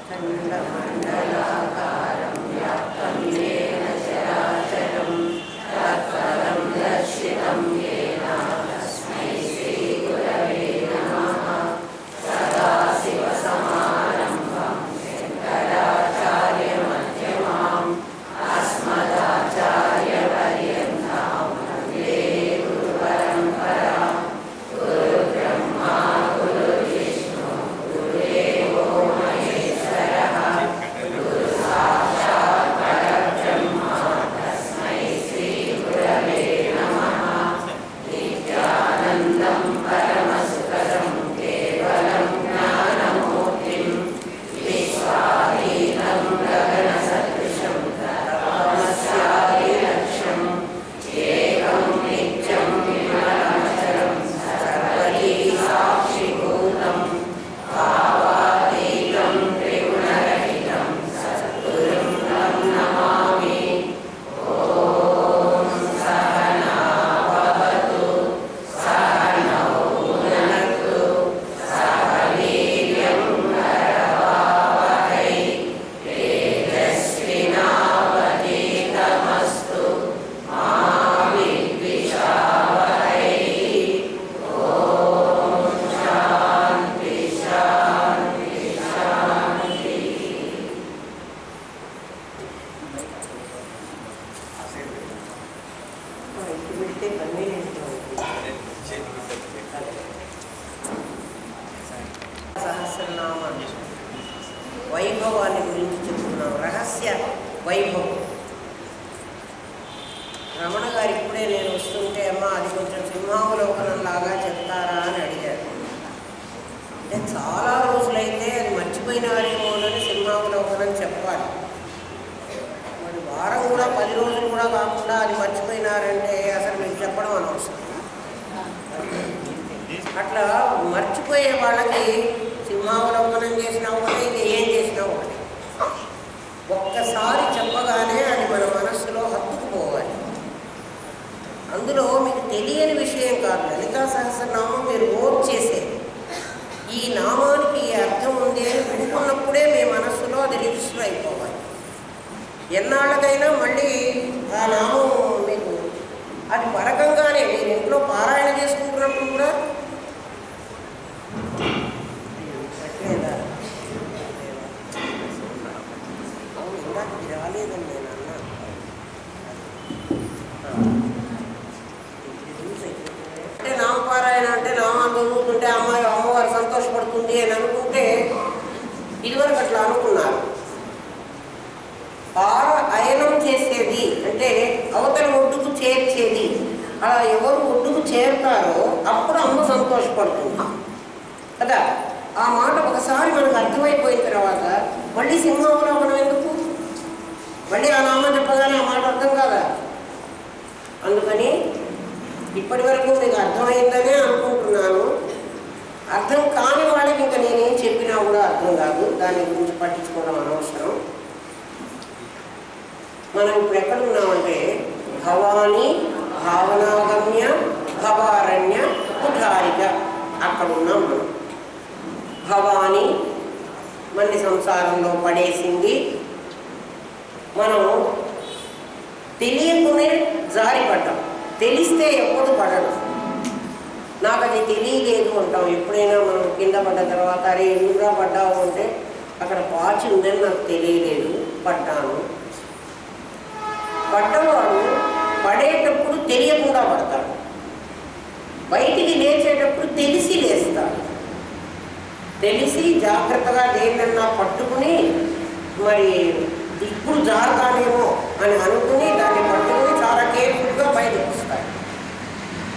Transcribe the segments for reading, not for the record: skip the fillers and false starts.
खण्डमण्डलाकारं व्याप्तं येन चराचरं तत्पदं दर्शितं येन तस्मै श्रीगुरवे नमः। सदाशिवसमारम्भं शङ्कराचार्यमध्यमाम् अस्मदाचार्यपर्यन्तां वन्दे गुरुपरम्परां। गुरुब्रह्मा गुरुर्विष्णु गुरुदेवो महेश्वरः गुरुसाक्षात् परब्रह्म तस्मै श्रीगुरवे नमः। नित्यानन्दं परमसुखदं केवलं ज्ञानमूर्तिं विश्वातीतं गगनसदृशं तपमस्यादिलक्ष्यम् एकं नित्यं विमलमचलं सर्वधी साक्षिभूतं भावातीतं त्रिगुणरहितं सद्गुरुं तं नमामि। ॐ सहना भवतु सहनौ भुनक्तु सह वीर्यं करवावहै तेजस्विनावधीतमस्तु मा विद्विषावहै। ॐ शान्ति शान्ति शान्ति। సహస్రనామ వైభవాన్ని గురించి చెప్తున్నాం. రహస్య వైభవం. రమణ గారు ఇప్పుడే నేను వస్తుంటే అమ్మ అది కొంచెం సింహావలోకనం లాగా చెప్తారా అని అడిగారు. అంటే చాలా రోజులైతే అది మర్చిపోయినారేమోనని సింహావలోకనం చెప్పాలి. మరి వారం కూడా 10 రోజులు కూడా కాకుండా అది మర్చిపోయినారంటే అసలు మీకు చెప్పడం అనవసరం. అట్లా మర్చిపోయే వాళ్ళకి సింహావలోకనం చేసినా ఒకటి, ఇంకా ఏం చేసినా ఒకటి. ఒక్కసారి చెప్పగానే అది మన మనస్సులో హత్తుకుపోవాలి. అందులో మీకు తెలియని విషయం కాదు. లలితా సహస్రనామం మీరు నోట్ చేసేది. ఈ నామానికి ఈ అర్థం ఉంది అని వింటున్నప్పుడే మీ మనస్సులో అది రిజిస్టర్ అయిపోవాలి. ఎన్నాళ్ళకైనా మళ్ళీ ఆ నామం మీకు అది పరకంగానే మీరు ఇంట్లో పారాయణ చేసుకుంటున్నప్పుడు కూడా ఇందాక ఇది రాలేదని నేను అన్నా. అంటే నామపారాయణ అంటే నామాలు చదువుతుంటే అమ్మవారు సంతోషపడుతుంది అని అనుకుంటే ఇదివరకు అట్లా అనుకున్నారు. అయనం చేసేది అంటే అవతల ఒడ్డుకు చేర్చేది. అలా ఎవరు ఒడ్డుకు చేరుతారో అప్పుడు అమ్మ సంతోషపడుతుంది కదా. ఆ మాట ఒకసారి మనకు అర్థమైపోయిన తర్వాత మళ్ళీ సింహావలోకనం ఎందుకు? మళ్ళీ ఆ నామం చెప్పగానే ఆ మాట అర్థం కాదా? అందుకని ఇప్పటి వరకు మీకు అర్థమైందనే అనుకుంటున్నాను. అర్థం కాని వాళ్ళకి ఇంకా నేనేం చెప్పినా కూడా అర్థం కాదు. దాని గురించి పట్టించుకోవడం అనవసరం. మనం ఇప్పుడు ఎక్కడున్నామంటే భవానీ భావనాగమ్య భవారణ్య కుఠారిక అక్కడ ఉన్నాం మనం. భవానీ మన్ని సంసారంలో పడేసింది. మనం తెలియకునే జారిపడ్డాం. తెలిస్తే ఎప్పుడు పడడం. నాకు అది తెలియలేదు అంటాం. ఎప్పుడైనా మనం కింద పడ్డ తర్వాత అరే ఎందుకురా పడ్డావు అంటే అక్కడ పాచి ఉందని నాకు తెలియలేదు, పడ్డాను. పడ్డవాడు పడేటప్పుడు తెలియకుండా పడతాడు. బయటికి లేచేటప్పుడు తెలిసి లేస్తాడు. తెలిసి జాగ్రత్తగా దేన్నన్నా పట్టుకుని మరి ఇప్పుడు జారుతానేమో అని అనుకుని దాన్ని పట్టుకుని చాలా కేర్ఫుల్గా బయటకు వస్తాడు.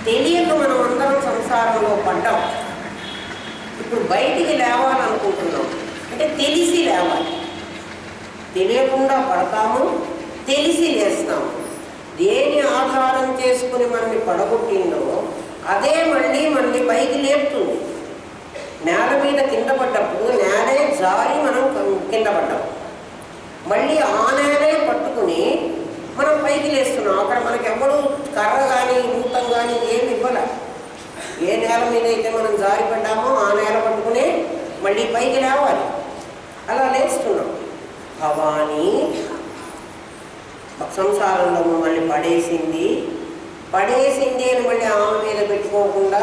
తెలియక మనం అందరం సంసారంలో పడ్డాం. ఇప్పుడు బయటికి లేవాలనుకుంటున్నాం అంటే తెలిసి లేవాలి. తెలియకుండా పడతాము, తెలిసి లేస్తాము. దేని ఆధారం చేసుకుని మనల్ని పడగొట్టిందో అదే మళ్ళీ పైకి లేపుతుంది. నేల మీద కింద పడ్డప్పుడు నేలే జారి మనం కింద పడ్డాం. మళ్ళీ ఆ నేలే పట్టుకుని మనం పైకి లేస్తున్నాం. అక్కడ మనకి ఎవరు కర్ర కానీ భూతం కానీ ఏమి ఇవ్వలే. ఏ నేల మీద అయితే మనం జారిపడ్డామో ఆ నేల పట్టుకుని మళ్ళీ పైకి లేవాలి. అలా లేస్తున్నాం. భవానీ సంసారంలో మమ్మల్ని పడేసింది అని మళ్ళీ ఆమె మీద పెట్టుకోకుండా,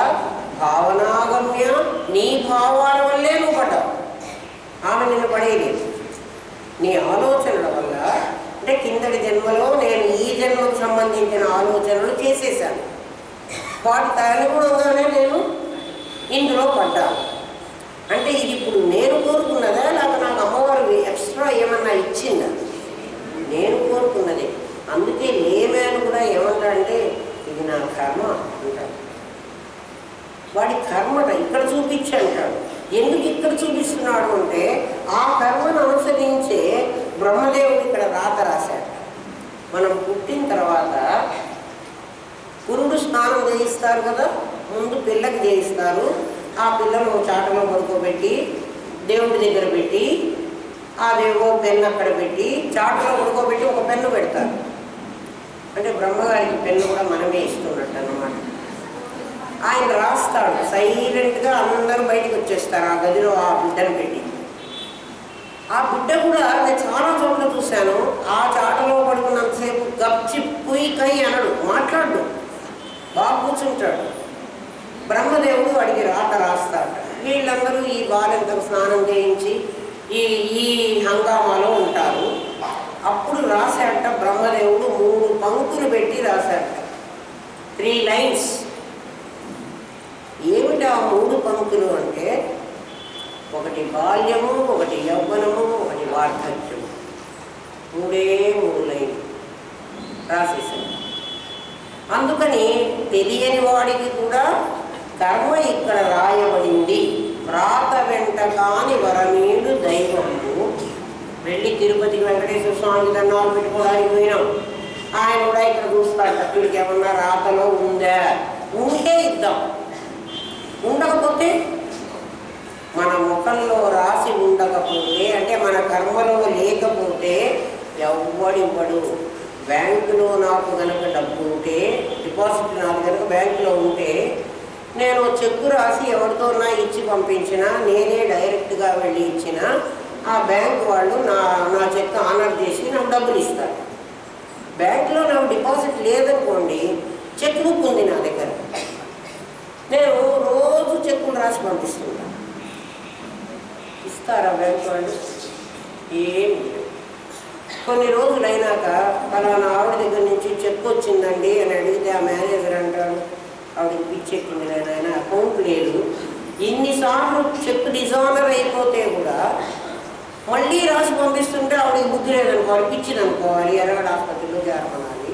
భావనాగమ్య, నీ భావాల వల్లే నువ్వు పడ్డావు. ఆమె నిన్ను పడేయలేదు. నీ ఆలోచనల వల్ల, అంటే కిందటి జన్మలో నేను ఈ జన్మకు సంబంధించిన ఆలోచనలు చేసేసాను, వాటి అనుగుణంగానే నేను ఇందులో పడ్డాను. అంటే ఇది ఇప్పుడు నేను కోరుకున్నదా, లేక నాకు అమ్మవారు ఎక్స్ట్రా ఏమన్నా ఇచ్చిందా? నేను కోరుకున్నదే. అందుకే లేమేను కూడా ఏమంటాడంటే, ఇది నా కర్మ అంటాడు. వాడి కర్మట ఇక్కడ చూపించి అంటాడు. ఎందుకు ఇక్కడ చూపిస్తున్నాడు అంటే, ఆ కర్మను అనుసరించే బ్రహ్మదేవుడు ఇక్కడ రాత రాశాడు. మనం పుట్టిన తర్వాత పురుడు స్నానం చేయిస్తారు కదా, ముందు పిల్లకి చేయిస్తారు. ఆ పిల్లను చాటలో పడుకోబెట్టి దేవుడి దగ్గర పెట్టి, అదేవో పెన్ను అక్కడ పెట్టి చాటలో పడుకోబెట్టి ఒక పెన్ను పెడతారు. అంటే బ్రహ్మగారికి పెన్ను కూడా మనమే ఇస్తున్నట్టు అన్నమాట. ఆయన రాస్తాడు సైలెంట్గా, అందరూ బయటకు వచ్చేస్తారు ఆ గదిలో ఆ బిడ్డను పెట్టి. ఆ బిడ్డ కూడా నేను చాలా చోట్ల చూశాను, ఆ చాటలో పడుకున్నంతసేపు గప్చి పుయ్యి కై అనడు, మాట్లాడు, బాగా కూర్చుంటాడు. బ్రహ్మదేవుడు వాడికి రాత రాస్తాడు. వీళ్ళందరూ ఈ బాలింతకు స్నానం చేయించి ఈ హంగామాలో ఉంటారు. అప్పుడు రాశాట బ్రహ్మదేవుడు 3 పంక్తులు పెట్టి రాశాట, 3 లైన్స్. ఏమిటి ఆ 3 పంక్తులు అంటే, ఒకటి బాల్యము, ఒకటి యవ్వనము, ఒకటి వార్ధక్యము. 3 లైన్లు రాసేసాడు. అందుకని తెలియని వాడికి కూడా కర్మ ఇక్కడ రాయబడింది. వ్రాత వెంట కాని వరమీడు దైవము. వెళ్ళి తిరుపతికి వెంకటేశ్వర స్వామికి దండాలు పెట్టుకోవడానికి పోయినాం. ఆయన కూడా ఇక్కడ చూస్తాడు, వీడికి ఏమన్నా రాతలో ఉందా, ఉంటే ఇద్దాం, ఉండకపోతే మన ముఖంలో రాసి ఉండకపోతే, అంటే మన కర్మలో లేకపోతే ఎవ్వడివ్వడు. బ్యాంకులో నాకు కనుక డబ్బు ఉంటే, డిపాజిట్ నాకు కనుక బ్యాంకులో ఉంటే, నేను చెక్కు రాసి ఎవరితోనా ఇచ్చి పంపించినా, నేనే డైరెక్ట్గా వెళ్ళి ఇచ్చినా, ఆ బ్యాంకు వాళ్ళు నా చెక్ ఆనర్ చేసి నాకు డబ్బులు ఇస్తారు. బ్యాంకులో నాకు డిపాజిట్ లేదనుకోండి, చెక్ బుక్ ఉంది నా దగ్గర, నేను రోజు చెక్కులు రాసి పంపిస్తుంటాను. ఇస్తారా బ్యాంకు వాళ్ళు? ఏం కొన్ని రోజులు అయినాక పలానా ఆవిడ దగ్గర నుంచి చెక్ వచ్చిందండి అని అడిగితే, ఆ మేనేజర్ అంటాడు, ఆవిడకి పిచ్చెక్కింది లేదు, ఆయన అకౌంట్ లేదు. ఇన్నిసార్లు చెక్ డిజానర్ అయిపోతే కూడా మళ్ళీ రాసి పంపిస్తుంటే ఆవిడకి బుద్ధి లేదనుకోవాలి, పిచ్చిదనుకోవాలి, ఎరగడ ఆసుపత్రిలో చేరమనాలి.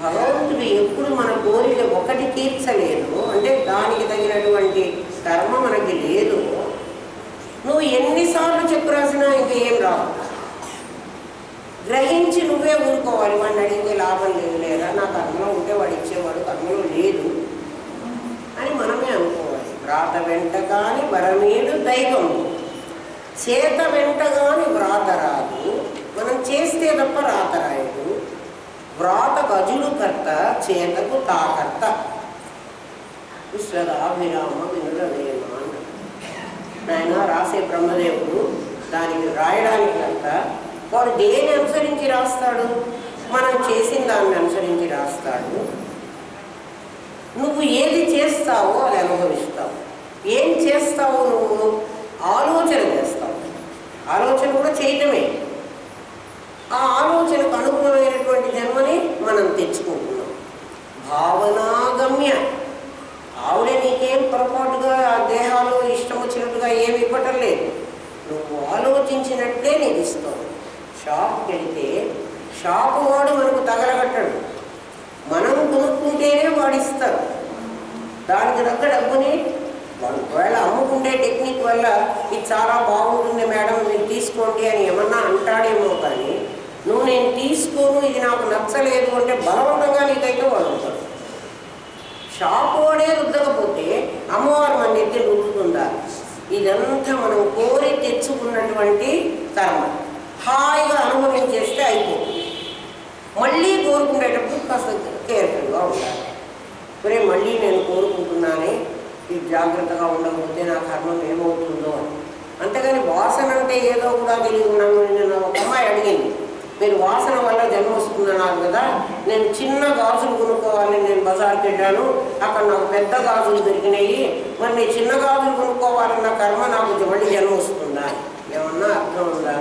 భగవంతుడు ఎప్పుడు మన కోరిక ఒకటి తీర్చలేదు అంటే దానికి తగినటువంటి కర్మ మనకి లేదు. నువ్వు ఎన్నిసార్లు చెక్కు రాసినా ఇంకా ఏం రావు. గ్రహించి నువ్వే ఊరుకోవాలి. వాడిని అడిగితే లాభం లేదు, లేదా నా కర్మలో ఉంటే వాడు ఇచ్చేవాడు, కర్మలో లేదు అని మనమే అనుకోవాలి. వ్రాత వెంట కాని వరమీడు దైవము, చేత వెంట కాని వ్రాత రాదు. మనం చేస్తే తప్ప రాత రాయడు. వ్రాత గజుడు కర్త, చేతకు తాకర్త. విశ్వదాభిరామ వినురవేమ ఆయన రాసే బ్రహ్మదేవుడు, దానికి రాయడానికి కర్త. వాడు దేని అనుసరించి రాస్తాడు? మనం చేసిన దాన్ని అనుసరించి రాస్తాడు. నువ్వు ఏది చేస్తావో అది అనుభవిస్తావు. ఏం చేస్తావు? నువ్వు ఆలోచన చేస్తావు. ఆలోచన కూడా చేయటమే. ఆ ఆలోచనకు అనుగుణమైనటువంటి జన్మని మనం తెచ్చుకుంటున్నాం. భావనాగమ్య. ఆవిడ నీకేం పొరపాటుగా ఆ దేహాలు ఇష్టం వచ్చినట్టుగా ఏమి ఇవ్వటం లేదు. నువ్వు ఆలోచించినట్లే నీకు ఇస్తావు. షాప్కి వెళితే షాపు వాడు మనకు తగలగట్టడు, మనం కొనుక్కుంటేనే వాడు ఇస్తాడు. దానికి తగ్గ డబ్బుని వాడు ఒకవేళ అమ్ముకుంటే టెక్నిక్ వల్ల ఇది చాలా బాగుంటుంది మేడం మీరు తీసుకోండి అని ఏమన్నా అంటాడేమో, కానీ నువ్వు నేను తీసుకోను, ఇది నాకు నచ్చలేదు అంటే బలవంతంగా నీకైతే వాడు ఉంటాడు. షాపు వాడే రుద్దకపోతే అమ్మవారు మన దగ్గర రుద్దుతుందా? ఇదంతా మనం కోరి తెచ్చుకున్నటువంటి కర్మ. హాయిగా అనుభవించేస్తే అయిపోతుంది. మళ్ళీ కోరుకునేటప్పుడు కాస్త కేర్ఫుల్గా ఉండాలి. మరి మళ్ళీ నేను కోరుకుంటున్నానే, ఇది జాగ్రత్తగా ఉండకపోతే నా కర్మం ఏమవుతుందో అని. అంతేగాని వాసన అంటే తెలియదో కూడా తెలియకున్నాను. నేను ఒక అమ్మాయి అడిగింది, మీరు వాసన వల్ల జన్మ వస్తుందన్నారు కదా, నేను చిన్న గాజులు కొనుక్కోవాలి, నేను బజార్కి వెళ్ళాను, అక్కడ నాకు పెద్ద గాజులు దొరికినాయి, మరి నేను చిన్న గాజులు కొనుక్కోవాలన్న కర్మ నాకు మళ్ళీ జన్మ వస్తుందా? ఏమన్నా అర్థం ఉందా?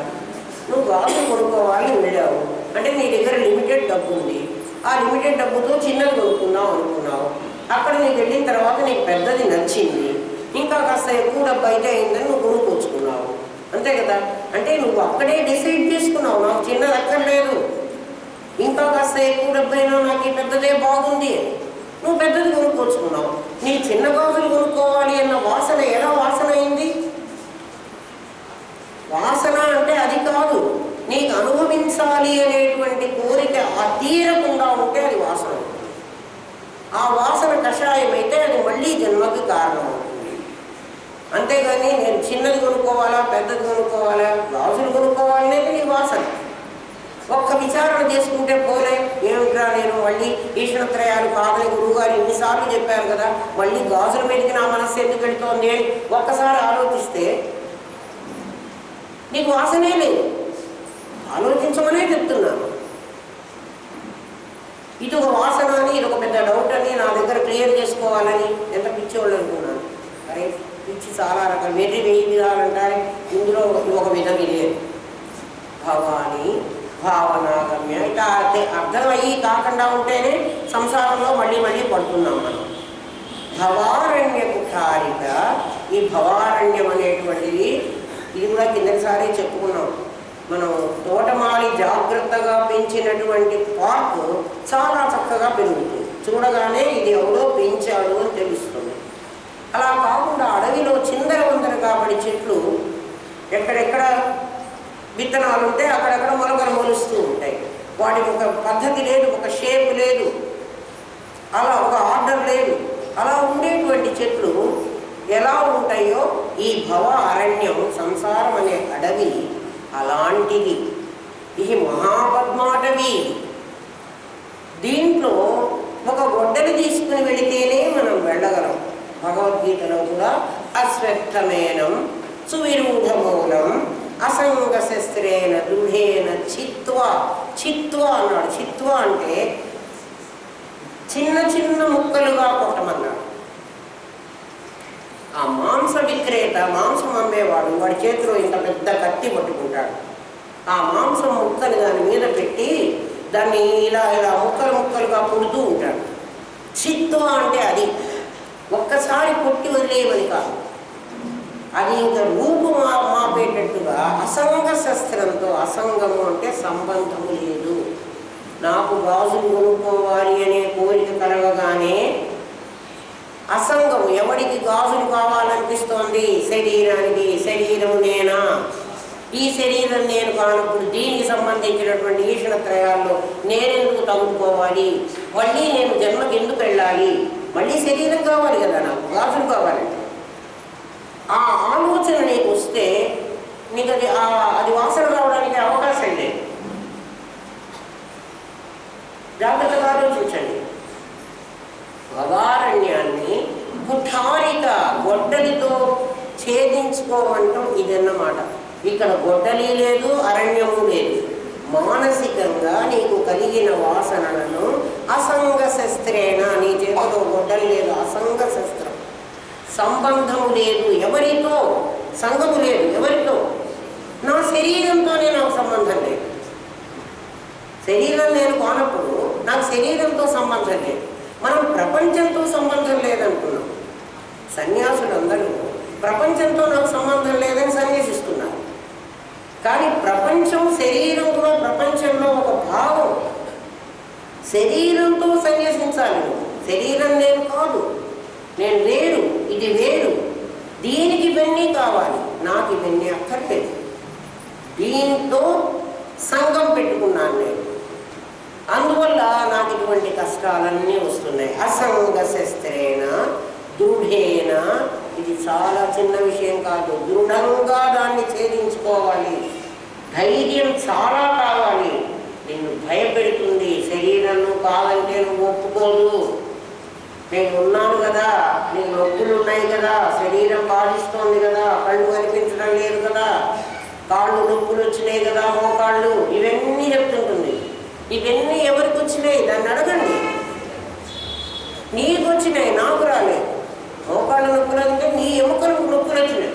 నువ్వు గాజులు కొనుక్కోవాలి వెళ్ళావు అంటే నీ దగ్గర లిమిటెడ్ డబ్బు ఉంది, ఆ లిమిటెడ్ డబ్బుతో చిన్నది కొనుక్కుందాం అనుకున్నావు, అక్కడ నీకు వెళ్ళిన తర్వాత నీకు పెద్దది నచ్చింది, ఇంకా కాస్త ఎక్కువ డబ్బు అయితే అయిందని నువ్వు కొనుక్కొచ్చుకున్నావు, అంతే కదా? అంటే నువ్వు అక్కడే డిసైడ్ చేసుకున్నావు, నాకు చిన్నది అక్కర్లేదు, ఇంకా కాస్త ఎక్కువ డబ్బు అయినా నాకు ఈ పెద్దదే బాగుంది, నువ్వు పెద్దది కొనుక్కొచ్చుకున్నావు. నీ చిన్న గాజులు కొనుక్కోవాలి అన్న వాసన ఎలా వాసన అయింది? వాసన అంటే అది కాదు, నీకు అనుభవించాలి అనేటువంటి కోరిక తీరకుండా ఉంటే అది వాసన. ఆ వాసన కషాయం అయితే అది మళ్ళీ జన్మకి కారణం అవుతుంది. అంతేగాని నేను చిన్నది కొనుక్కోవాలా పెద్దది కొనుక్కోవాలా, గాజులు కొనుక్కోవాలనేది నీ వాసన. ఒక్క విచారణ చేసుకుంటే పోలే, ఏమిట్రా నేను మళ్ళీ ఈశ్వరత్రయాలు కాదని గురువుగారు ఎన్నిసార్లు చెప్పారు కదా, మళ్ళీ గాజుల మీదకి నా మనస్సు ఎందుకు వెళుతోంది అని ఒక్కసారి ఆలోచిస్తే నీకు వాసనే లేదు. ఆలోచించమనే చెప్తున్నాను. ఇది ఒక వాసన అని, ఇది ఒక పెద్ద డౌట్ అని నా దగ్గర క్లియర్ చేసుకోవాలని ఎంత పిచ్చివాళ్ళు అనుకున్నాను. అరే పిచ్చి చాలా రకాలు, వెర్రి 1000 విధాలు అంటారు, ఇందులో ఒక విధం లేదు. భవాని భావనాగమ్య ఇట్లా అర్థమయ్యి కాకుండా ఉంటేనే సంసారంలో మళ్ళీ మళ్ళీ పడుతున్నాం మనం. భవారణ్య కుఠారిక, ఈ భవారణ్యం అనేటువంటిది ఇది కూడా కిందసారి చెప్పుకున్నాం. మనం తోటమాలి జాగ్రత్తగా పెంచినటువంటి పార్క్ చాలా చక్కగా పెరుగుతుంది, చూడగానే ఇది ఎవరో పెంచాడు అని తెలుస్తుంది. అలా కాకుండా అడవిలో చిందర వందర కాబడి చెట్లు ఎక్కడెక్కడ విత్తనాలు ఉంటే అక్కడెక్కడ మొలకలు మొలుస్తూ ఉంటాయి. వాటికి ఒక పద్ధతి లేదు, ఒక షేప్ లేదు, అలా ఒక ఆర్డర్ లేదు. అలా ఉండేటువంటి చెట్లు ఎలా ఉంటాయో ఈ భవ అరణ్యం సంసారం అనే అడవి అలాంటిది. ఇది మహాపద్మాటవి. దీంట్లో ఒక గొడ్డలి తీసుకుని వెళితేనే మనం వెళ్ళగలం. భగవద్గీతలో కూడా అశ్వత్థమేనం సువిరూఢమూలం అసంగ శస్త్రేణ దృఢేన చిత్వా, చిత్వా అన్నాడు. చిత్వా అంటే చిన్న చిన్న ముక్కలుగా కొట్టమన్నాడు. ఆ మాంస విక్రేత, మాంసం అమ్మేవాడు, వాడి చేతిలో ఇంత పెద్ద కత్తి పట్టుకుంటాడు. ఆ మాంసం ముక్కలు దాని మీద పెట్టి దాన్ని ఇలా ఇలా ముక్కలు ముక్కలుగా పుడుతూ ఉంటాడు. చిత్వా అంటే అది ఒక్కసారి కొట్టి వదిలేయమని కాదు, అది ఇంకా రూపు మాపేటట్టుగా అసంగ శస్త్రంతో, అసంగము అంటే సంబంధము లేదు. నాకు గాజులు కొనుక్కోవాలి అనే కోరిక కలగగానే అసంగము, ఎవడికి గాజులు కావాలనిపిస్తోంది? శరీరానికి. శరీరము నేనా? ఈ శరీరం నేను కానప్పుడు దీనికి సంబంధించినటువంటి ఈశ్వరత్రయాల్లో నేనెందుకు తగులుకోవాలి? మళ్ళీ నేను జన్మకి ఎందుకు వెళ్ళాలి? మళ్ళీ శరీరం కావాలి కదా, నాకు గాజులు కావాలంటే. ఆ ఆలోచన నీకు వస్తే నీకు అది వాసన రావడానికి అవకాశం లేదు. జాగ్రత్తగా ఆలోచించండి. భవారణ్యాన్ని కుఠారిక, గొడ్డలితో ఛేదించుకోమంటాం ఇదన్నమాట. ఇక్కడ గొడ్డలి లేదు, అరణ్యము లేదు. మానసికంగా నీకు కలిగిన వాసనలను అసంగ శస్త్రేణ, నీ చేతిలో గొడ్డలి లేదు, అసంగ శస్త్రం. సంబంధము లేదు ఎవరితో, సంగము లేదు ఎవరితో. నా శరీరంతోనే నాకు సంబంధం లేదు. శరీరం నేను కానప్పుడు నాకు శరీరంతో సంబంధం లేదు. మనం ప్రపంచంతో సంబంధం లేదనుకున్నాం. సన్యాసులందరూ ప్రపంచంతో నాకు సంబంధం లేదని సన్యాసిస్తున్నారు. కానీ ప్రపంచం, శరీరం కూడా ప్రపంచంలో ఒక భాగం. శరీరంతో సన్యాసించాలి. శరీరం నేను కాదు, నేను వేరు, ఇది వేరు. దీనికి ఇవన్నీ కావాలి, నాకు ఇవన్నీ అక్కర్లేదు. దీంతో సంఘం పెట్టుకున్నాను నేను, అందువల్ల నాకు ఇటువంటి కష్టాలన్నీ వస్తున్నాయి. అసంగ శస్త్రేణ దృఢేన, ఇది చాలా చిన్న విషయం కాదు. దృఢంగా దాన్ని ఛేదించుకోవాలి. ధైర్యం చాలా కావాలి. నిన్ను భయపెడుతుంది శరీరం. కాదంటే నువ్వు ఒప్పుకోదు. నేను ఉన్నాను కదా, నీకు నొప్పులు ఉన్నాయి కదా, శరీరం బాధిస్తోంది కదా, కళ్ళు కనిపించడం లేదు కదా, కాళ్ళు నొప్పులు వచ్చినాయి కదా, మోకాళ్ళు, ఇవన్నీ చెప్తుంటుంది. ఇవన్నీ ఎవరికి వచ్చినాయి దాన్ని అడగండి. నీకు వచ్చినాయి, నాకు రాలేదు. మోకాళ్ళ నొప్పులు అంటే నీ ఎముకలకు నొప్పులు వచ్చినాయి,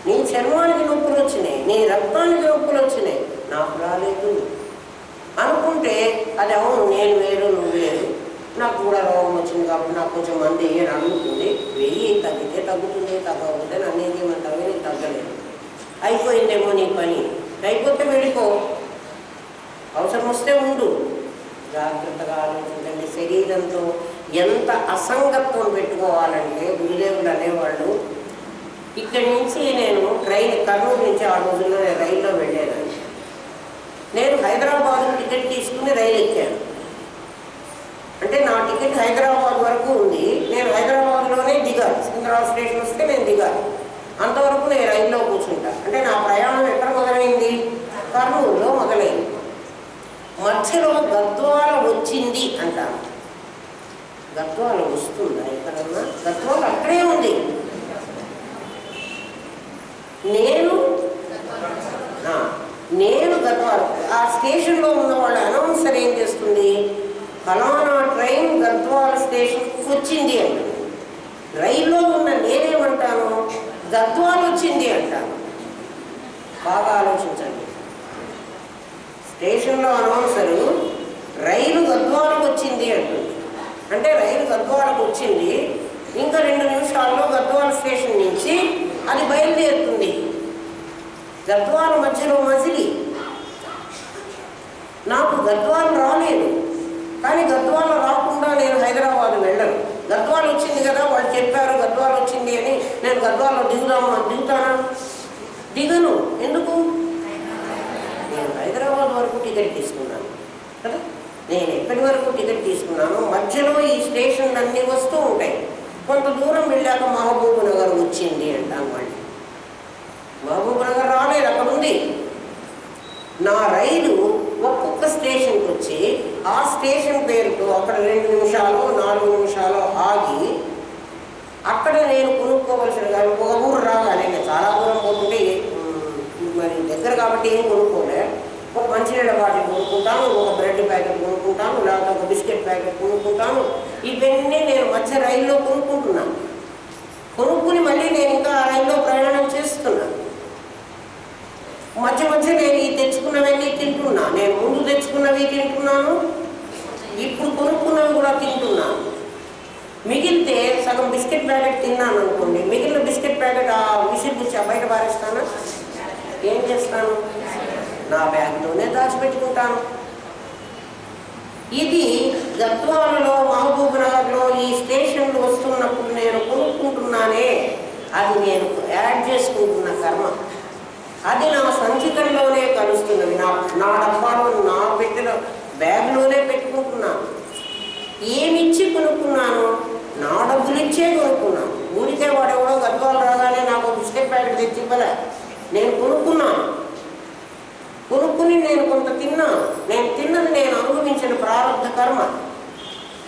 నీ చర్మానికి నొప్పులు వచ్చినాయి, నీ రక్తానికి నొప్పులు వచ్చినాయి, నాకు రాలేదు అనుకుంటే అది అవును, నేను వేరు నువ్వు వేరు, నాకు కూడా రోగం వచ్చింది కాబట్టి నాకు కొంచెం మంది వేయని అడుగుతుంది, వెయ్యి తగ్గితే తగ్గుతుంది, తగ్గకపోతే నన్ను ఏం చేయమంటావు, నీకు తగ్గలేదు, అయిపోయిందేమో నీ పని, అయిపోతే వెళ్ళిపో, అవసరం వస్తే ఉండు. జాగ్రత్తగా ఆలోచించండి. శరీరంతో ఎంత అసంగత్వం పెట్టుకోవాలంటే గురుదేవులు అనేవాళ్ళు, ఇక్కడి నుంచి నేను కర్నూలు నుంచి ఆ రోజుల్లో నేను రైల్లో వెళ్ళేదాన్ని. నేను హైదరాబాద్ టికెట్ తీసుకుని రైలు ఎక్కాను. అంటే నా టికెట్ హైదరాబాద్ వరకు ఉంది, నేను హైదరాబాద్లోనే దిగాలి. సికింద్రాబాద్ స్టేషన్ వస్తే నేను దిగాలి, అంతవరకు నేను రైల్లో కూర్చుంటా. అంటే నా ప్రయాణం ఎక్కడ మొదలైంది? కర్నూలులో మొదలైంది. మధ్యలో గద్వాల వచ్చింది అంటాను. గద్వాల వస్తుందా ఎక్కడన్నా? గద్వాల అక్కడే ఉంది. నేను గద్వాల ఆ స్టేషన్లో ఉన్న వాళ్ళ అనౌన్సర్ ఏం చేస్తుంది, ఫలానా ట్రైన్ గద్వాల స్టేషన్కి వచ్చింది అంటుంది. రైల్లో ఉన్న నేనేమంటాను, గద్వాల వచ్చింది అంటాను. బాగా ఆలోచించండి. స్టేషన్లో అనౌన్సరు రైలు గద్వాలకు వచ్చింది అంటుంది. అంటే రైలు గద్వాలకు వచ్చింది, ఇంకా 2 నిమిషాల్లో గద్వాల స్టేషన్ నుంచి అది బయలుదేరుతుంది. గద్వాల మధ్యలో మజిలి. నాకు గద్వాల రాలేదు, కానీ గద్వాల రాకుండా నేను హైదరాబాద్ వెళ్ళను. గద్వాల వచ్చింది కదా, వాళ్ళు చెప్పారు గద్వాల వచ్చింది అని, నేను గద్వాలలో దిగుతానా? దిగను. ఎందుకు? నేను హైదరాబాద్ వరకు టికెట్ తీసుకున్నాను కదా, నేను ఎక్కడి వరకు టికెట్ తీసుకున్నాను, మధ్యలో ఈ స్టేషన్లు అన్నీ వస్తూ ఉంటాయి. కొంత దూరం వెళ్ళాక మహబూబ్ నగర్ వచ్చింది అంటాను. మళ్ళీ మహబూబ్ నగర్ రాలేదు, అక్కడ ఉంది. నా రైలు ఒక్కొక్క స్టేషన్కి వచ్చి ఆ స్టేషన్ పేరుతో అక్కడ 2 నిమిషాలు 4 నిమిషాలు ఆగి అక్కడ నేను కొనుక్కోవలసిన, ఒక ఊరు రాగానే నేను చాలా దూరం పోతుంటే మరి దగ్గర కాబట్టి ఏం కొనుక్కోలే, ఒక మంచినీళ్ళ బాటిల్ కొనుక్కుంటాను, ఒక బ్రెడ్ ప్యాకెట్ కొనుక్కుంటాను, లేకపోతే ఒక బిస్కెట్ ప్యాకెట్ కొనుక్కుంటాను. ఇవన్నీ నేను మధ్య రైల్లో కొనుక్కుంటున్నాను. కొనుక్కుని మళ్ళీ నేను ఇంకా ఆ రైల్లో ప్రయాణం చేస్తున్నాను. మధ్య మధ్య నేను ఈ తెచ్చుకున్నవన్నీ తింటున్నా. నేను ముందు తెచ్చుకున్నవి తింటున్నాను, ఇప్పుడు కొనుక్కున్నవి కూడా తింటున్నాను. మిగిలితే సగం బిస్కెట్ ప్యాకెట్ తిన్నాను అనుకోండి, మిగిలిన బిస్కెట్ ప్యాకెట్ ఆ విసిరిపుచ్చి బయట పారేస్తాను. ఏం చేస్తాను? నా బ్యాగ్లోనే దాచిపెట్టుకుంటాను. ఇది గద్వాలలో మహబూబ్ నగర్లో ఈ స్టేషన్లు వస్తున్నప్పుడు నేను కొనుక్కుంటున్నానే, అది నేను యాడ్ చేసుకుంటున్న కర్మ. అది నా సంచికంలోనే కలుస్తున్నది. నా డబ్బాలో నా పెట్టిన బ్యాగ్లోనే పెట్టుకుంటున్నాను. ఏమిచ్చి కొనుక్కున్నాను? నా డబ్బులు ఇచ్చే కొనుక్కున్నాను. ఊరికే వాడెవడో గద్వాలు రాగానే నాకు బిస్కెట్ ప్యాకెట్ తెచ్చి ఇవ్వలే, నేను కొనుక్కున్నాను. కొనుక్కుని నేను కొంత తిన్నాను. నేను తిన్నది నేను అనుభవించిన ప్రారంభ కర్మ.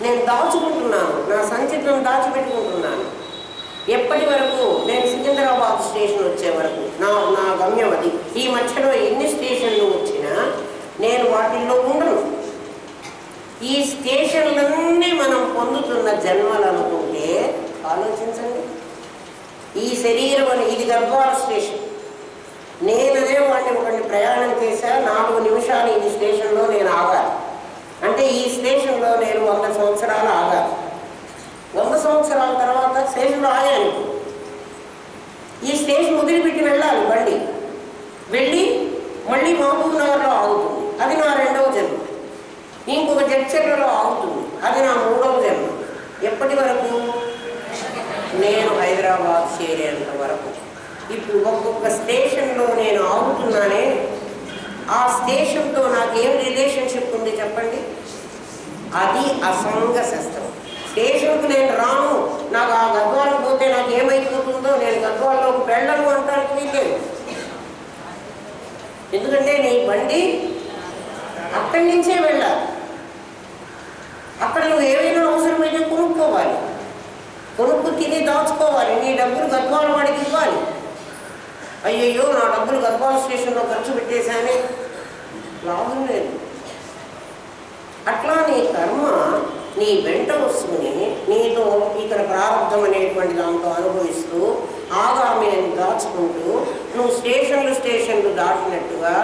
నేను దాచుకుంటున్నాను, నా సంచితం దాచిపెట్టుకుంటున్నాను. ఎప్పటి వరకు? నేను సికింద్రాబాద్ స్టేషన్ వచ్చే వరకు నా గమ్యం అది. ఈ మధ్యలో ఎన్ని స్టేషన్లు వచ్చినా నేను వాటిల్లో ఉండను. ఈ స్టేషన్లన్నీ మనం పొందుతున్న జన్మలు అనుకుంటే ఆలోచించండి. ఈ శరీరం అని ఇది గద్వాల స్టేషన్. నేననే ఒకరిని ప్రయాణం చేశా, 4 నిమిషాలు ఈ స్టేషన్లో నేను ఆగాలి. అంటే ఈ స్టేషన్లో నేను 100 సంవత్సరాలు ఆగాలి. 100 సంవత్సరాల తర్వాత స్టేషన్లో ఆగాను. ఈ స్టేషన్ వదిలిపెట్టి వెళ్ళాలి బండి. వెళ్ళి మళ్ళీ మహబూబ్ నగర్లో ఆగుతుంది, అది నా 2వ జన్మ. ఇంకొక జడ్చర్లలో ఆగుతుంది, అది నా 3వ జన్మ. ఎప్పటి వరకు? నేను హైదరాబాద్ చేరేంత వరకు. ఇప్పుడు ఒక్కొక్క స్టేషన్లో నేను ఆగుతున్నానే, ఆ స్టేషన్తో నాకు ఏం రిలేషన్షిప్ ఉంది చెప్పండి? అది అసంగ శస్త్రం. స్టేషన్కు నేను రాను, నాకు ఆ గద్వాలకు పోతే నాకు ఏమైపోతుందో, నేను గద్వాల్లోకి వెళ్ళను అంటానికి వీల్లేదు. ఎందుకంటే నీ బండి అక్కడి నుంచే వెళ్ళాలి. అక్కడ నువ్వు ఏమైనా అవసరమైతే కొనుక్కోవాలి, కొనుక్కు తిని దాచుకోవాలి. నీ డబ్బులు గద్వాల వాడికి ఇవ్వాలి. అయ్యయ్యో నా డబ్బులు గద్వాల స్టేషన్లో ఖర్చు పెట్టేశానే, లాభం లేదు. అట్లా నీ కర్మ నీ వెంట వస్తుని నీతో ఇక్కడ ప్రారంభం అనేటువంటి దాంతో అనుభవిస్తూ ఆగామి అని దాచుకుంటూ నువ్వు స్టేషన్లు దాటినట్టుగా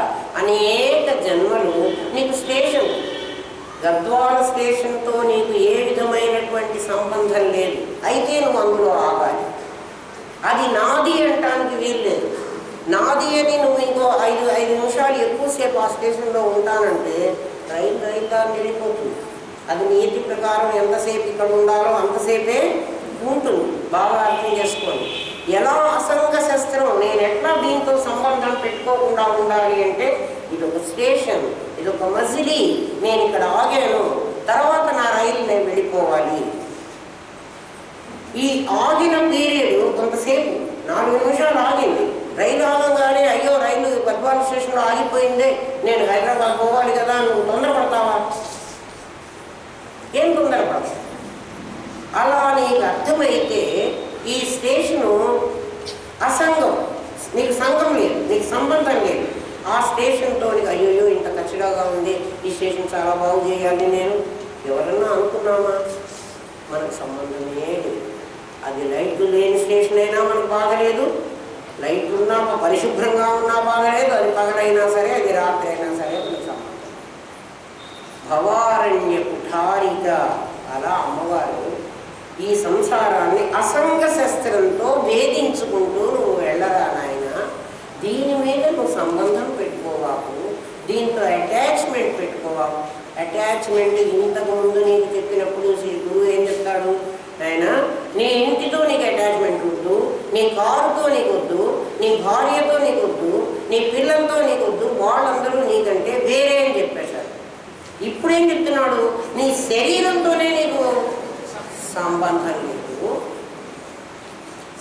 అనేక జన్మలు నీకు స్టేషన్, గద్వాల స్టేషన్తో నీకు ఏ విధమైనటువంటి సంబంధం లేదు. అయితే నువ్వు అందులో ఆగాలి. అది నాది అంటానికి వీల్లేదు. నాది అని నువ్వు ఇంకో 5 నిమిషాలు ఎక్కువసేపు ఆ స్టేషన్లో ఉంటానంటే రైలుగా వెళ్ళిపోతుంది. అది నీతి ప్రకారం ఎంతసేపు ఇక్కడ ఉండాలో అంతసేపే ఉంటుంది. బాగా అర్థం చేసుకోండి. ఎలా అసంగ శస్త్రం, నేను ఎట్లా దీంతో సంబంధం పెట్టుకోకుండా ఉండాలి అంటే ఇది ఒక స్టేషన్, ఇది ఒక మజిలీ, నేను ఇక్కడ ఆగాను, తర్వాత నా రైలు నేను వెళ్ళిపోవాలి. ఈ ఆగిన పీరియడ్ కొంతసేపు 4 నిమిషాలు ఆగింది. రైలు ఆగంగానే అయ్యో రైలు గద్వాల స్టేషన్లో ఆగిపోయిందే, నేను హైదరాబాద్ పోవాలి కదా, నువ్వు తొందరపడతావా? ఏం తొందరపడతావు? అలా నీకు అర్థమైతే ఈ స్టేషను అసంగం, నీకు సంఘం లేదు, నీకు సంబంధం లేదు. ఆ స్టేషన్తో నీకు అయ్యో ఇంత కచ్చిడాగా ఉంది, ఈ స్టేషన్ చాలా బాగు చేయాలి నేను ఎవరన్నా అనుకున్నామా? మనకు సంబంధమే లేదు. అది లైట్లు లేని స్టేషన్ అయినా మనకు బాగలేదు, లైట్లు ఉన్నా పరిశుభ్రంగా ఉన్నా బాగలేదు. అది పగలైనా సరే, అది రాత్రి అయినా సరే మనకు సంబంధం. భవారణ్య కుఠారిక, అలా అమ్మవారు ఈ సంసారాన్ని అసంగ శస్త్రంతో వేధించుకుంటూ నువ్వు వెళ్ళరా నాయన, దీని మీద నువ్వు సంబంధం పెట్టుకోవాకు, దీంతో అటాచ్మెంట్ పెట్టుకోవాకు. అటాచ్మెంట్ ఇంతకుముందు నీకు చెప్పినప్పుడు గురువు ఏం చెప్తాడు, ఆయన నీ ఇంటితో నీకు అటాచ్మెంట్ వద్దు, నీ కారుతో నీకు వద్దు, నీ భార్యతో నీకు వద్దు, నీ పిల్లలతో నీకు వద్దు, వాళ్ళందరూ నీకంటే వేరే అని చెప్పేశారు. ఇప్పుడేం చెప్తున్నాడు, నీ శరీరంతోనే నీకు సంబంధం లేదు.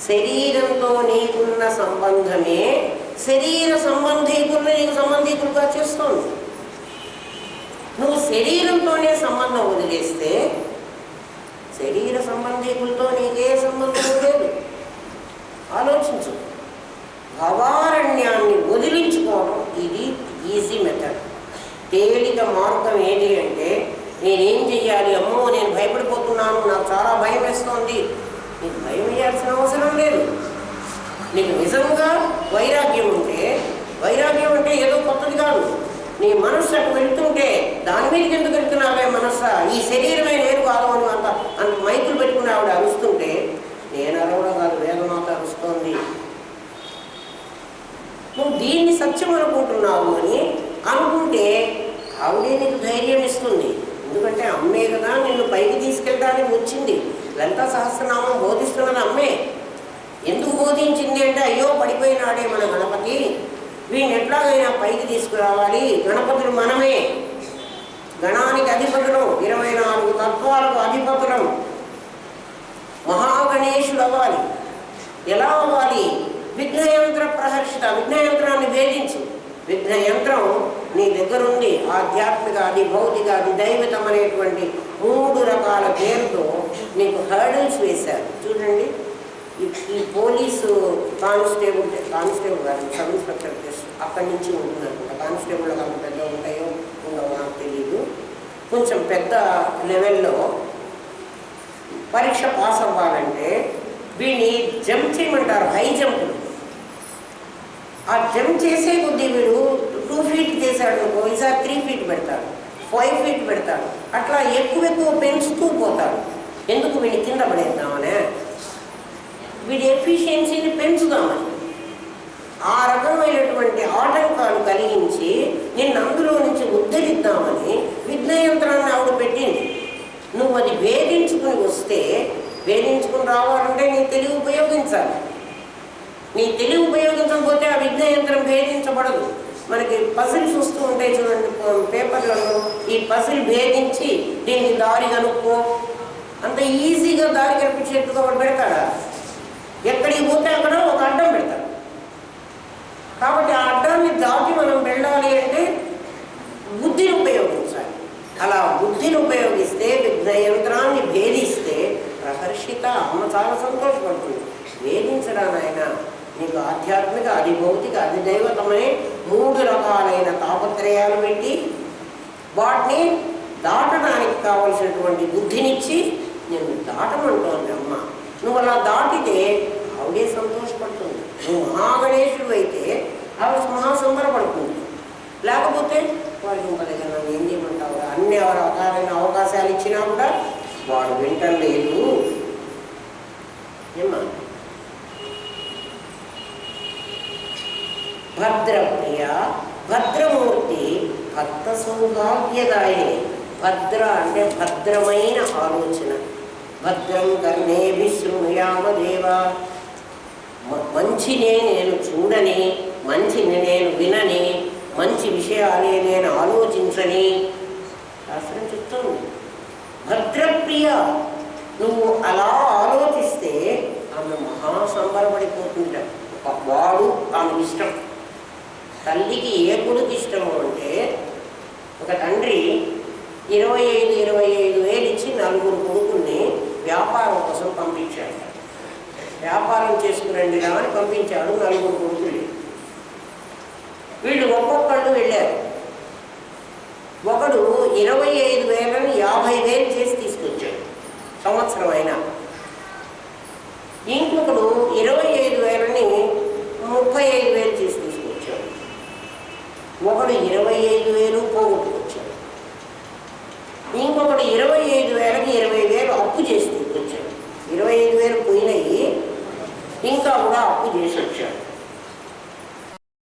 శరీరంతో నీకున్న సంబంధమే శరీర సంబంధీకులను నీకు సంబంధీకులుగా చేస్తుంది. నువ్వు శరీరంతోనే సంబంధం వదిలేస్తే శరీర సంబంధీకులతో నీకే సంబంధం లేదు. ఆలోచించు. భవారణ్యాన్ని వదిలించుకోవడం ఇది ఈజీ మెథడ్, తేలిక మార్గం. ఏది అంటే నేనేం చెయ్యాలి, అమ్మో నేను భయపడిపోతున్నాను, నాకు చాలా భయం వేస్తోంది. నీకు భయం వేయాల్సిన అవసరం లేదు. నీకు నిజంగా వైరాగ్యం ఉంటే, వైరాగ్యం అంటే ఏదో కొత్తది కాదు, నీ మనస్సు అటు వెళ్తుంటే దాని మీదకి ఎందుకు వెళ్తున్నావే మనస్సా, ఈ శరీరమే నేను కాదు అని అంత మైకులు పెట్టుకుని ఆవిడ అరుస్తుంటే నేను అరవడం కాదు, వేదమాత అరుస్తోంది. నువ్వు దీన్ని సత్యం అనుకుంటున్నావు అని అనుకుంటే ఆవిడే నీకు ధైర్యం ఇస్తుంది. ఎందుకంటే అమ్మే కదా నిన్ను పైకి తీసుకెళ్ళడానికి వచ్చింది. లలితా సహస్రనామం బోధిస్తున్నది అమ్మే. ఎందుకు బోధించింది అంటే అయ్యో పడిపోయినాడే మన గణపతి, వీడిని ఎట్లాగైనా పైకి తీసుకురావాలి. గణపతులు మనమే, గణానికి అధిపతులం, 24 తత్వాలకు అధిపతులం. మహాగణేశుడు అవ్వాలి. ఎలా అవ్వాలి? విఘ్నయంత్ర ప్రహర్షిత, విఘ్నయంత్రాన్ని భేదించు. విఘ్నయంత్రం నీ దగ్గరుండి ఆధ్యాత్మిక, అది భౌతిక, అది దైవితం అనేటువంటి 3 రకాల పేరుతో నీకు హర్డిల్స్ వేశారు. చూడండి, ఈ పోలీసు కానిస్టేబుల్ కాదు, సబ్ ఇన్స్పెక్టర్ టెస్ట్ అక్కడి నుంచి ఉంటుంది అనుకుంటా. కానిస్టేబుల్కి అంత పెద్ద ఉంటాయో ఉండవో నాకు తెలియదు. కొంచెం పెద్ద లెవెల్లో పరీక్ష పాస్ అవ్వాలంటే వీడిని జంప్ చేయమంటారు, హై జంపులు. ఆ జంప్ చేసే కొద్దీ వీడు 2 ఫీట్ చేశాడు అనుకో, ఈసారి 3 ఫీట్ పెడతాడు, 5 ఫీట్ పెడతాడు. అట్లా ఎక్కువ పెంచుతూ పోతాడు. ఎందుకు? వీడిని కింద పడేద్దామనే, వీడి ఎఫిషియన్సీని పెంచుదామని. ఆ రకమైనటువంటి ఆటంకాలు కలిగించి నిన్ను అందులో నుంచి ఉద్ధరిద్దామని విఘ్నయంత్రాన్ని ఆవిడ పెట్టింది. నువ్వు అది భేదించుకుని వస్తే, భేదించుకుని రావాలంటే నీ తెలివి ఉపయోగించాలి. నీ తెలివి ఉపయోగించకపోతే ఆ విఘ్నయంత్రం భేదించబడదు. మనకి పజిల్స్ వస్తూ ఉంటాయి చూడండి పేపర్లలో, ఈ పజిల్ భేదించి దీనికి దారి కనుక్కో, అంత ఈజీగా దారి కనిపించేట్టుగా వాడు పెడతాడా? ఎక్కడికి పోతే అక్కడ ఒక అడ్డం పెడతాడు. కాబట్టి ఆ అడ్డాన్ని దాటి మనం వెళ్ళాలి అంటే బుద్ధిని ఉపయోగించాలి. అలా బుద్ధిని ఉపయోగిస్తే, విఘ్నయంత్రాన్ని భేదిస్తే ప్రహర్షిత, అమ్మ చాలా సంతోషపడుతుంది. వేధించడా నాయన, నీకు ఆధ్యాత్మిక, అది భౌతిక, అది దైవతమని 3 రకాలైన తాపత్రయాలు పెట్టి వాటిని దాటడానికి కావలసినటువంటి బుద్ధినిచ్చి నేను దాటమంటోంది అమ్మ. నువ్వు అలా దాటితే ఆవిడే సంతోషపడుతుంది. నువ్వు మహాగణేశుడు అయితే ఆవిడ మహాసంబరపడుతుంది. లేకపోతే వాడికి ఇంక దగ్గర నన్ను ఏం చేయమంటావు, అన్ని రకాలైన అవకాశాలు ఇచ్చినా కూడా వాడు వింటలేదు. ఏమ్మా భద్రప్రియ, భద్రమూర్తి, భక్త సౌభాగ్యదాయిని. భద్ర అంటే భద్రమైన ఆలోచన. భద్రం కర్ణేభి శృణుయామ దేవ. మంచినే నేను చూడని, మంచిని నేను వినని, మంచి విషయాలే నేను ఆలోచించని శాస్త్రం చెప్తుంది. భద్రప్రియ, నువ్వు అలా ఆలోచిస్తే ఆమె మహాసంబరపడిపోతుంట. వాడు ఆమె ఇష్టం. తల్లికి ఏ కొడుకు ఇష్టము అంటే, ఒక తండ్రి 25,000 ఇచ్చి 4 కొడుకుల్ని వ్యాపారం కోసం పంపించాడు. వ్యాపారం చేసుకురండి అని పంపించాడు 4 కొడుకుల్ని. వీళ్ళు ఒక్కొక్కళ్ళు వెళ్ళారు. ఒకడు 25,000ని 50,000 చేసి తీసుకొచ్చాడు సంవత్సరం అయినా. ఇంకొకడు 25,000ని 35,000 చేసి తీసుకొచ్చాడు. ఒకడు 25,000 పోగొట్టుకొచ్చాడు. ఇంకొకడు 25,000కి 20,000 అప్పు చేసి తీసుకొచ్చాడు. 25,000 పోయినాయి, ఇంకా కూడా అప్పు చేసి వచ్చాడు.